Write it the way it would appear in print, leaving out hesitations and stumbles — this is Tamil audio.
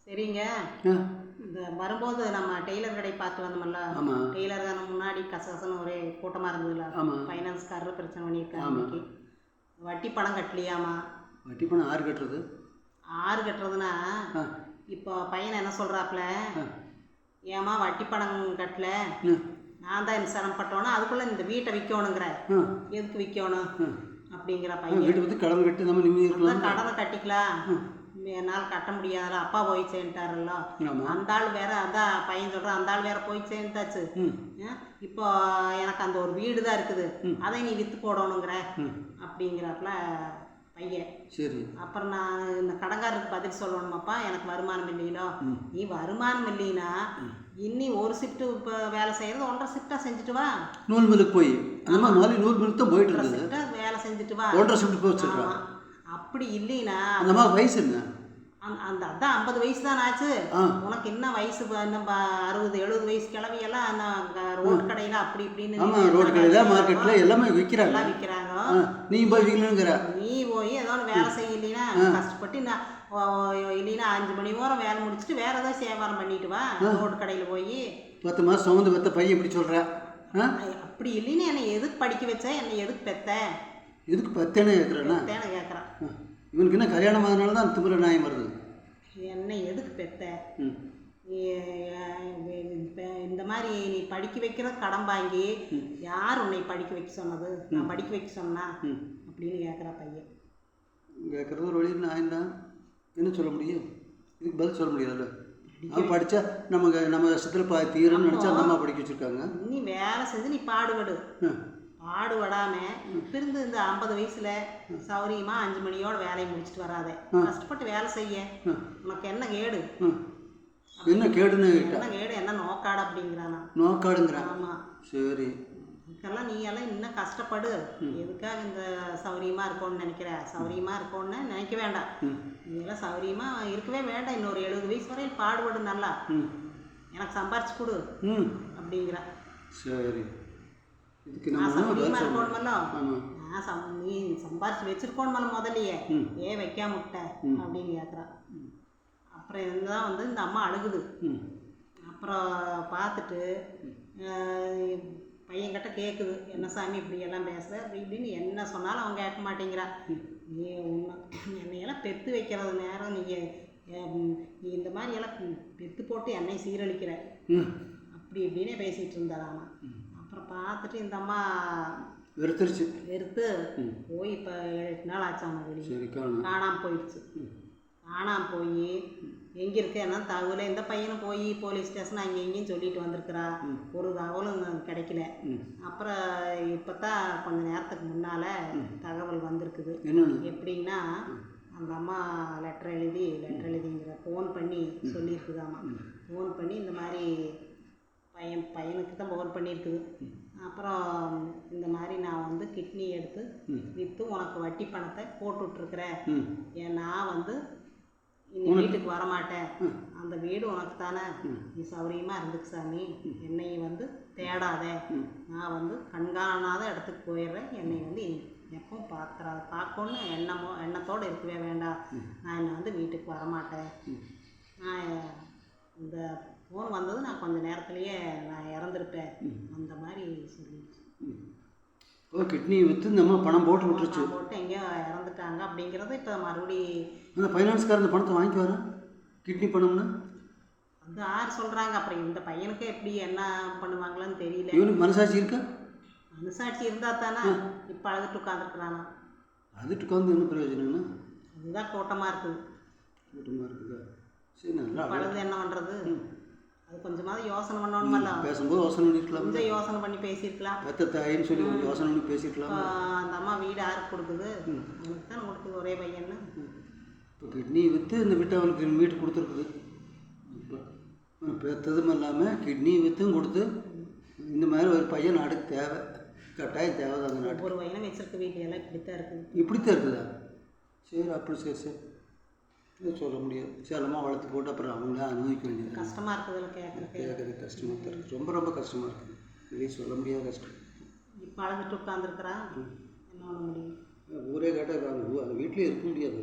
சரிங்க. இந்த வரும்போது நம்ம டெய்லர் கடை பார்த்து வந்தோம்ல. டெய்லர் தானே முன்னாடி கசகசன்னு ஒரே கூட்டமாக இருந்ததுல. ஃபைனான்ஸ்காரர் பிரச்சனை பண்ணியிருக்காங்க. வட்டி பணம் கட்டலையாமா? வட்டி பணம் ஆறு கட்டுறது? ஆறு கட்டுறதுன்னா இப்போ பையனை என்ன சொல்கிறாப்புல, ஏமா வட்டி பணம் கட்டல, நான் தான் சிரமப்பட்டோன்னா அதுக்குள்ளே இந்த வீட்டை விற்கணுங்கிற, எதுக்கு விற்கணும் அப்படிங்கிற பையன். வீட்டை பற்றி கடன் கட்டி நம்ம நிம்மதி இருக்கலாம். கடனை கட்டிக்கலாம், என்னால் கட்ட முடியாதுல, அப்பா போய் சேர்ந்துட்டாருல்ல. அந்த ஆள் வேற, அதான் பையன் சொல்கிறான், அந்த ஆள் வேற போய் சேர்ந்தாச்சு. இப்போ எனக்கு அந்த ஒரு வீடு தான் இருக்குது, அதை நீ விற்று போடணுங்கிற அப்படிங்கிறாப்புல பையன். சரி. அப்புறம் நான் இந்த கடங்காரருக்கு பதில் சொல்லணுமாப்பா, எனக்கு வருமானம் இல்லைங்களோ. நீ வருமானம் இல்லைன்னா இன்னி ஒரு ஷிஃப்ட்டு இப்போ வேலை செய்கிறது 1.5 ஷிஃப்டாக செஞ்சுட்டு வா. நூல் மில்லுக்கு போய் அந்த மாதிரி நூல் மில்லுக்கு தான் போயிட்டு இருந்தது. ஷிஃப்டாக வேலை செஞ்சுட்டு வா. 1.5 ஷிஃப்ட் போச்சுருக்கா? அப்படி இல்லைன்னா அந்த மாதிரி வயசு என்ன? அதான் 50 வயசு தான் ஆச்சு. உனக்கு என்ன வயசு? இன்னும் 60-70 வயசு கிளவியெல்லாம் ரோடு கடையில் அப்படி இப்படின்னு. ஆமாம், ரோடு கடையில் மார்க்கெட்டில் எல்லாமே விற்கிறாங்க. நீ போய் விற்கணுங்கிற, நீ போய் ஏதோ ஒன்று வேலை செய்யலைன்னா கஷ்டப்பட்டு இல்லைன்னா 5 மணி நேரம் வேலை முடிச்சுட்டு வேற ஏதாவது வியாபாரம் பண்ணிட்டு வா. ரோடு கடையில் போய் 10 மாதம் சுமந்து பெற்ற பையன் இப்படி சொல்கிற? அப்படி இல்லைன்னு என்னை எதுக்கு படிக்க வச்ச, என்னை எதுக்கு பெத்த, எதுக்கு பத்தேன்னு கேட்குறேன்னா கேட்குறான். இவனுக்கு என்ன கல்யாணம் ஆனதுனால தான் திமிர நியாயம் வருது. என்னை எதுக்கு பெத்த, இந்த மாதிரி நீ படிக்க வைக்கிற கடன் வாங்கி யார் உன்னை படிக்க வைக்க சொன்னது, நான் படிக்க வைக்க சொன்னா அப்படின்னு கேட்குறா பையன். கேட்குறது ஒரு வழியில் நியாயம்தான், என்ன சொல்ல முடியும்? இதுக்கு பதில் சொல்ல முடியாதுல்ல. அவன் படித்தா நம்ம கஷ்டத்தில் தீரன்னு நினச்சா அந்த அம்மா படிக்க வச்சுருக்காங்க. நீ வேலை செஞ்சு நீ பாடுபடு, பாடுபடாமல் இப்போ இருந்து இந்த 50 வயசுல சௌரியமாக 5 மணியோட வேலையை முடிச்சுட்டு வராத. கஷ்டப்பட்டு வேலை செய்ய, உனக்கு என்ன கேடு? என்ன கேடுன்னு என்ன கேடு, என்ன நோக்காடு அப்படிங்கிறானா? நோக்காடுங்கிறான். ஆமாம். சரி, இதுக்கெல்லாம் நீ எல்லாம் இன்னும் கஷ்டப்படு. எதுக்காக இந்த சௌரியமாக இருக்கணும்னு நினைக்கிற? சௌரியமாக இருக்கணும்னு நினைக்க வேண்டாம். நீ எல்லாம் சௌரியமாக இருக்கவே வேண்டாம். இன்னொரு 70 வயசு வரையில் பாடுபடு, நல்லா எனக்கு சம்பாரிச்சு கொடு அப்படிங்கிறா. சரி, நான் சௌரியமாக இருக்கணுமல்ல, நீ சம்பாரிச்சு வச்சிருக்கணுமல்ல முதல்லையே, ஏன் வைக்காம விட்ட அப்படின்னு கேட்குறா. அப்புறம் இதுதான் வந்து இந்த அம்மா அழுகுது. அப்புறம் பார்த்துட்டு பையன்கிட்ட கேட்குது, என்ன சாமி இப்படி எல்லாம் பேசுகிற அப்படி இப்படின்னு என்ன சொன்னாலும் அவங்க கேட்க மாட்டேங்கிறா. நீ என்னையெல்லாம் பெற்று வைக்கிறது நேரம் நீ இந்த மாதிரி எல்லாம் பெற்று போட்டு என்னை சீரழிக்கிற அப்படி இப்படின்னே பேசிகிட்டு இருந்தாராமா. அப்புறம் பார்த்துட்டு இந்த அம்மா வெறுத்து போய் இப்போ 8 நாள் ஆச்சாமா, வெளியே காணாமல் போயிடுச்சு. காணாமல் போய் எங்கே இருக்கு என்ன தகவல், இந்த பையனும் போய் போலீஸ் ஸ்டேஷன் அங்கே எங்கேயும் சொல்லிட்டு வந்திருக்கிறா, ஒரு தகவலும் கிடைக்கல. அப்புறம் இப்போ தான் கொஞ்சம் நேரத்துக்கு முன்னால் தகவல் வந்திருக்குது. எப்படின்னா அந்த அம்மா லெட்டர் எழுதிங்கிற ஃபோன் பண்ணி சொல்லியிருக்குதாம்மா. ஃபோன் பண்ணி இந்த மாதிரி பையனுக்கு தான் ஃபோன் பண்ணியிருக்குது. அப்புறம் இந்த மாதிரி நான் வந்து கிட்னி எடுத்து விற்று உனக்கு வட்டி பணத்தை போட்டு விட்ருக்குறேன். நான் வந்து இந்த வீட்டுக்கு வரமாட்டேன், அந்த வீடு உனக்கு தானே, நீ சௌரியமாக இருந்துக்கு சாமி, என்னை வந்து தேடாத, நான் வந்து கண்காணாத இடத்துக்கு போயிடுறேன், என்னை வந்து எப்பவும் பார்க்கணுன்னு எண்ணத்தோடு இருக்கவே வேண்டாம், நான் என்னை வந்து வீட்டுக்கு வரமாட்டேன், நான் இந்த ஃபோன் வந்தது நான் கொஞ்சம் நேரத்துலேயே நான் இறந்துருப்பேன் அந்த மாதிரி சொல்லிடுச்சு. கிட்னி விற்று நம்ம பணம் போட்டு விட்டுருச்சு, போட்டு எங்கேயோ இறந்துட்டாங்க அப்படிங்கிறது. இப்போ மறுபடி அந்த ஃபைனான்ஸ்காரர் இந்த பணத்தை வாங்கி வர கிட்னி பணம்னு அது யார் சொல்கிறாங்க. அப்புறம் இந்த பையனுக்கு எப்படி என்ன பண்ணுவாங்களான்னு தெரியல. இவனுக்கு மனசாட்சி இருக்கா? மனசாட்சி இருந்தால் தானே இப்போ அழுதுட்டு உட்காந்துருக்குறானா. அழுதுட்டு உட்காந்து என்ன பிரயோஜனம்னா? அதுதான் கூட்டமாக இருக்குது. சரி, நல்லா அழுது என்ன பண்ணுறது? அது கொஞ்சமாவது யோசனை பண்ணணுமல்ல. பேசும்போது யோசனை பண்ணிருக்கலாம், கொஞ்சம் யோசனை பண்ணி பேசியிருக்கலாம். பெத்த தாயின்னு சொல்லி யோசனை பண்ணி பேசியிருக்கலாம். அந்த அம்மா வீடு யாருக்கு கொடுக்குது? அவனுக்கு தான் கொடுக்குது, ஒரே பையன்னு. இப்போ கிட்னி விற்று இந்த வீட்டை அவனுக்கு வீட்டு கொடுத்துருக்குது. இப்போ பெற்றதும் இல்லாமல் கிட்னி விற்றும் கொடுத்து இந்த மாதிரி ஒரு பையன் நாட்டுக்கு தேவை, கட்டாயம் தேவை தான். அந்த நாட்டு ஒரு பையனை வச்சிருக்க வீட்டையெல்லாம் இப்படித்தான் இருக்குது. இப்படித்தான் இருக்குதா? சரி, அப்படி சரி சொல்ல முடியாது. சேலமாக வளர்த்து போட்டு அப்புறம் அவங்களே அனுபவிக்க வேண்டியது. கஷ்டமாக இருக்குதுல்ல, கேட்குறது கஷ்டமாக தான் இருக்குது, ரொம்ப கஷ்டமாக இருக்குது, வெளியே சொல்ல முடியாத கஷ்டம். இப்போ அழுதுட்டு உட்காந்துருக்குறா, என்ன பண்ண முடியும்? ஊரே கேட்டால் அந்த வீட்டிலே இருக்க முடியாது.